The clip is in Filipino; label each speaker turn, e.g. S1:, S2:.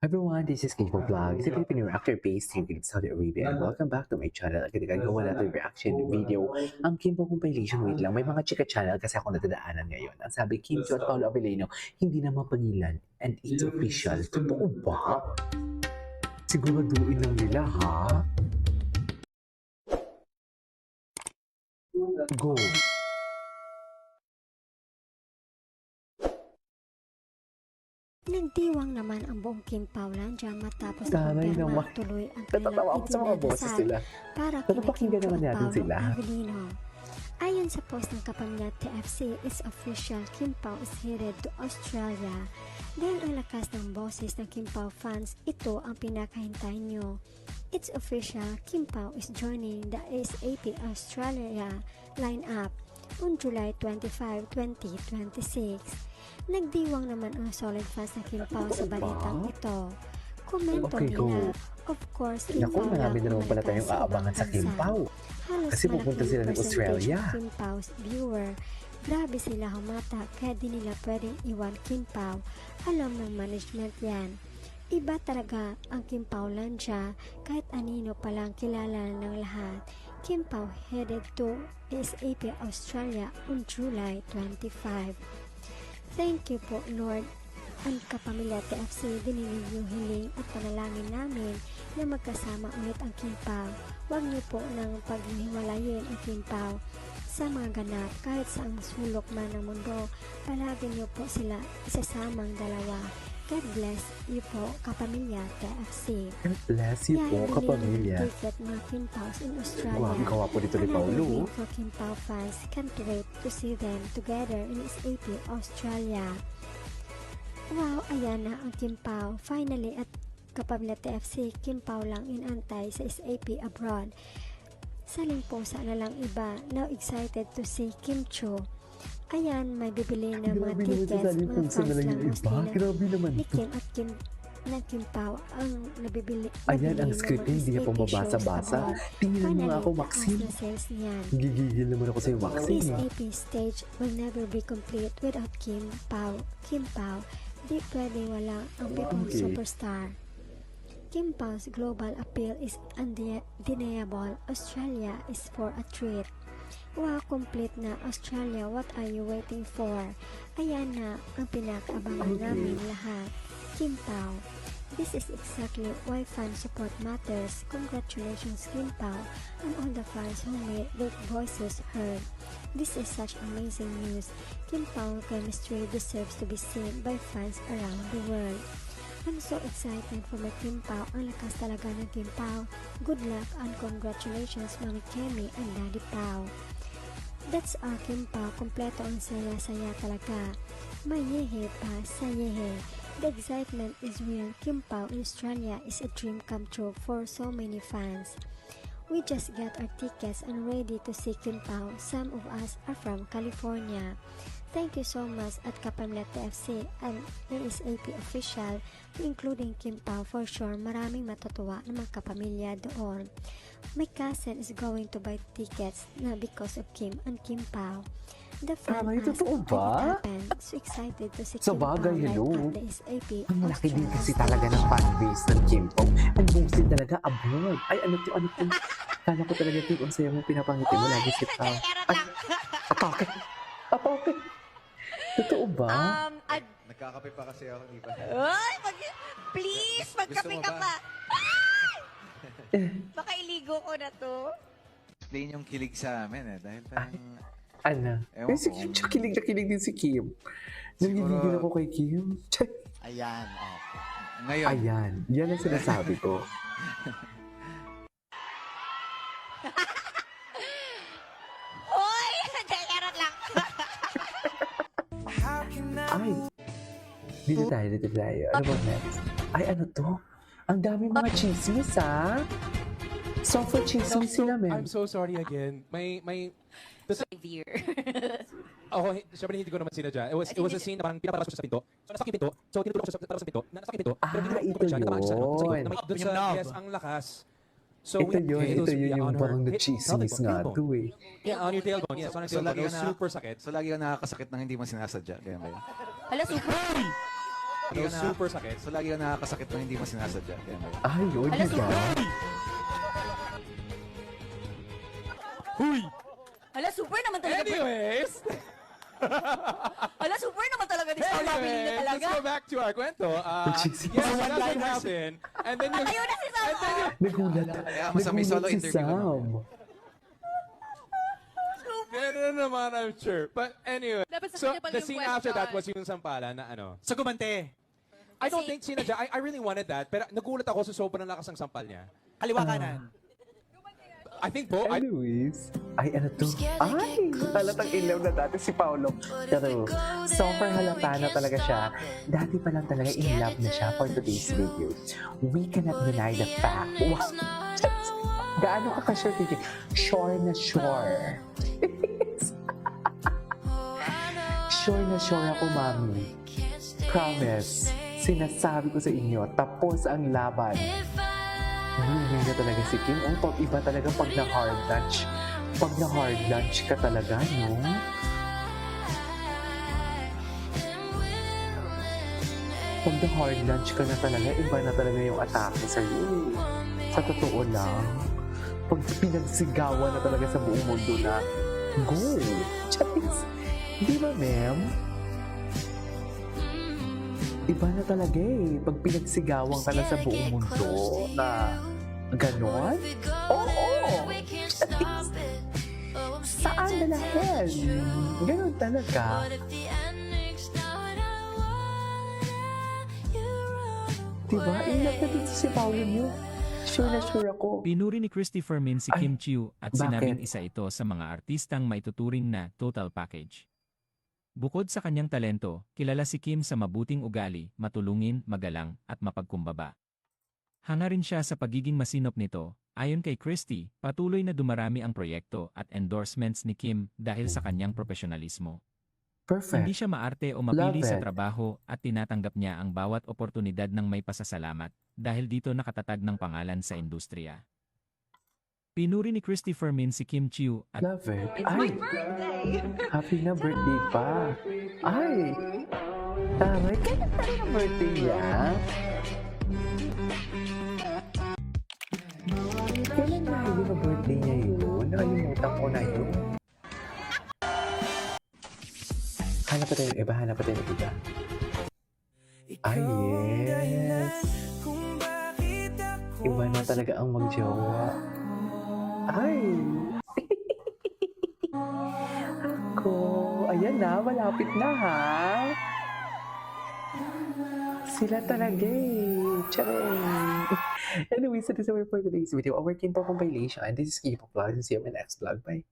S1: Everyone, this is Kiko Vlog. It's a Filipino reactor based here in Saudi Arabia and welcome back to my channel. Agad gagawa natin reaction video ang Kimpo compilation. Wait lang, may mga chika channel kasi ako nadadaanan ngayon. Ang sabi, Kim Cho at Paolo Avellino, hindi na mapangilan and it's official. Totoo ba? Siguraduhin lang nila, ha? Go!
S2: Nagdiwang naman ang buong Kim Paulandia matapos
S1: Taray
S2: kumpirma
S1: naman.
S2: tuloy ang
S1: Natatawa ako sa mga
S2: kanilang
S1: boses
S2: idinadasal
S1: sila.
S2: para
S1: Pero
S2: kina
S1: pakinggan
S2: Kim
S1: naman
S2: at
S1: natin
S2: Paolo
S1: sila.
S2: Avellino. Ayon sa post ng kapamilya TFC, it's official, Kim Pao is headed to Australia. Dahil ang lakas ng boses ng Kim Pao fans, ito ang pinakahintay nyo. It's official, Kim Pao is joining the SAP Australia lineup on July 25, 2026. Nagdiwang naman ang solid fans ng Kim Pao sa balitang ito. Komento
S1: Okay, go.
S2: nila, of course, Kim
S1: Naku,
S2: Pao
S1: marami na
S2: lang
S1: naman pala
S2: ang
S1: tayong
S2: malakas sa
S1: aabangan
S2: ibang
S1: sa Kim
S2: bansa.
S1: Pao.
S2: Halos
S1: Kasi pupunta
S2: malaking
S1: sila ng
S2: percentage
S1: Australia.
S2: ng Kim Pao's viewer. Grabe sila humata kaya di nila pwedeng iwan Kim Pao. Alam ng management yan. Iba talaga ang Kim Paulandia kahit anino palang kilala ng lahat. Kim Pao headed to SAP Australia on July 25. Thank you po Lord. Ang kapamilya TFC, dinilig yung hiling at panalangin namin na magkasama ulit ang Kim Pao. Huwag niyo po nang paghiwalayin ang Kim Pao sa mga ganap kahit sa ang sulok man ng mundo. Palagi niyo po sila isasamang dalawa. God bless you po, kapamilya TFC.
S1: God bless you po, kapamilya.
S2: Ticket mga Kim Paos in Australia.
S1: Wow, ang gawa po dito ni
S2: Another
S1: Paolo.
S2: win for Kim Pao fans. Can't wait to see them together in SAP Australia. Wow, ayan na ang Kim Pao. Finally, at kapamilya TFC, Kim Pao lang inantay sa SAP abroad. Saling pusa na lang iba. Now excited to see Kim Cho. Ayan, may bibili ng mga
S1: Grabe naman
S2: tickets.
S1: sa saling
S2: Mga
S1: pusa
S2: fans
S1: na lang
S2: lang
S1: yung
S2: mostly
S1: iba.
S2: na
S1: Grabe naman
S2: ni
S1: to.
S2: Kim at Kim Pao ang nabibili.
S1: Ayan, ang
S2: ng
S1: script
S2: mga
S1: niya, hindi niya
S2: SAP
S1: pumabasa-basa.
S2: shows abroad.
S1: Tingnan mo nga ako,
S2: Finally,
S1: Maxine.
S2: taas na sales niyan.
S1: Gigigil naman ako sa'yo, Maxine.
S2: This AP stage will never be complete without Kim Pao. Kim Pao, di pwede wala ang people
S1: Okay.
S2: superstar. Kim Pao's global appeal is undeniable. Australia is for a treat. Wow, complete na Australia. What are you waiting for? Ayan na ang pinakaabangan namin lahat. Kim Pao. This is exactly why fan support matters. Congratulations Kim Pao and all the fans who made their voices heard. This is such amazing news. Kim Pao chemistry deserves to be seen by fans around the world. I'm so excited for my Kim Pao. Ang lakas talaga ng Kim Pao. Good luck and congratulations Mami Kemi and Daddy Pao. That's our Kim Pao. Kompleto ang saya-saya talaga. May yehe pa sa yehe. The excitement is real. Kim Pao in Australia is a dream come true for so many fans. We just got our tickets and ready to see Kim Pao. Some of us are from California. Thank you so much at Kapamilya TFC and ASAP official, including Kim Pao for sure. Maraming matutuwa ng mga kapamilya doon. My cousin is going to buy tickets na because of Kim and Kim Pao. The fan
S1: Ay,
S2: asked
S1: totoo
S2: how
S1: ba?
S2: it happened. So excited to see
S1: Sa
S2: Kim Pao
S1: bagay,
S2: live
S1: hello.
S2: at the SAP
S1: Ang laki din kasi
S2: Australia
S1: talaga ng
S2: stage.
S1: fanbase ng Kim Pao. And mostly talaga abroad. Ay, ano to? Kala ko talaga, Kim, ang saya mo pinapangiti mo lagi si Pao. Ay, atake. Atake. Totoo ba?
S3: Nagkakape pa kasi ako, di ba?
S4: Ay, please, magkape
S3: mo
S4: ka
S3: ba?
S4: pa. Baka iligo ko na to.
S3: Explain yung kilig sa amin eh. Dahil parang...
S1: Ano?
S3: Ewan
S1: Si
S3: ko
S1: Kim,
S3: kung-
S1: kilig na kilig din si Kim. Nagigigil ako kay Kim. Check.
S3: Ayan, okay. Ngayon,
S1: Ayan. Yan ang sinasabi ko.
S4: Hoy, charot lang.
S1: Ay! Dito tayo. Ano ba next? Ay, ano to? Ang dami mga chismis, ha? Software chismis sila, men.
S5: I'm so sorry again. May
S4: Year.
S5: syempre hindi ko naman sinadya. It was a scene na parang pinapalabas ko siya sa pinto. So nasa aking pinto. So tinutulog ko siya sa pinto. Nasa aking pinto. Pero
S1: Ah,
S5: tinutulog ko
S1: ito
S5: siya. Natamaan ko siya. Sa
S1: yun.
S5: na may doon sa yes, ang lakas. So
S1: Ito yun,
S5: it was
S1: yung
S5: on her
S1: parang
S5: hip,
S1: na-chismis
S5: tailbone,
S1: nga
S5: tailbone.
S1: to eh.
S5: Yeah, on your tailbone. Yes, on your
S3: So,
S5: tailbone.
S3: lagi
S5: It
S3: ka
S5: was
S3: na-
S5: super sakit.
S3: so lagi ka nakakasakit ng hindi mo sinasadya. Ganyan ba yun?
S4: Hala, super.
S5: So, super sakit.
S3: So, lagi ka nakakasakit nang hindi mo sinasadya. Kaya ba?
S1: Ay, yun,
S4: Alas
S1: di ba?
S5: Huy!
S4: Hala, super naman talaga.
S5: Anyways,
S4: Hala, super naman talaga. This Paula Abilina
S5: let's
S4: talaga.
S5: go back to our kwento.
S1: Chicks.
S5: Yes, what doesn't happen. And then you...
S4: Ayaw na si Sam.
S1: Nagulat.
S3: Kaya mo sa may solo
S1: si
S3: interview, ano?
S1: Sam.
S5: Ganun naman, I'm sure. But anyway,
S6: Dapat sa
S5: so
S6: kanya pala
S5: the
S6: yung
S5: scene after that was
S6: question.
S5: yung sampala na ano.
S7: Sa gumante.
S5: I don't think sinadya. I really wanted that. Pero nagulat ako sa sobrang lakas ng sampal niya.
S7: Kaliwa kanan.
S5: I think po.
S1: Anyways, ay ano to? Ay, halatang ilaw na dati si Paolo. Pero super halata na talaga siya. Dati pa lang talaga in love na siya for today's video. We cannot deny the fact. Wow! Gaano ka ka-sure, Kiki? Sure na sure. Sure na sure ako, mami. Promise. Sinasabi ko sa inyo, tapos ang laban. Hindi na talaga si Kim. Oh, pag iba talaga pag na-hard lunch. Pag na-hard lunch ka talaga, no? Pag na-hard lunch ka na talaga, iba na talaga yung atake sa'yo. Sa totoo lang. Pag pinagsigawan na talaga sa buong mundo na, go! Charis! Di ba, ma'am? Iba na talaga eh. Pag pinagsigawan ka na sa buong mundo na ganon? Oo! Charis! Saan na lahel? Ganon talaga. Diba? Ingat na dito si Paolo niyo. Sure na sure ako.
S8: Pinuri ni Christopher Min si
S1: Ay,
S8: Kim Chiu at
S1: bakit?
S8: sinabing isa ito sa mga artistang maituturing na total package. Bukod sa kanyang talento, kilala si Kim sa mabuting ugali, matulungin, magalang, at mapagkumbaba. Hanga rin siya sa pagiging masinop nito. Ayon kay Christy, patuloy na dumarami ang proyekto at endorsements ni Kim dahil sa kanyang profesionalismo. Hindi
S1: Perfect.
S8: siya maarte o mapili
S1: Love
S8: sa
S1: it.
S8: trabaho at tinatanggap niya ang bawat oportunidad ng may pasasalamat dahil dito nakatatag ng pangalan sa industriya. Pinuri ni Christopher Min si Kim Chiu at
S1: Love it. Ay! Happy na birthday pa. Ay! Taray, kailan pa rin ang birthday niya? Kailan na yun ang birthday niya yun? Nakalimutan ko na yun. Hanap pa tayo ng iba, hanap pa tayo ng iba. Ay, yes. Iba na talaga ang magjowa. Ay! Ako, ayan na, malapit na ha. Sila talaga eh. Charing. Anyway, so this is our for today's video. Our Kim Pop compilation. And this is K-Pop Vlog. See you in my next vlog. Bye.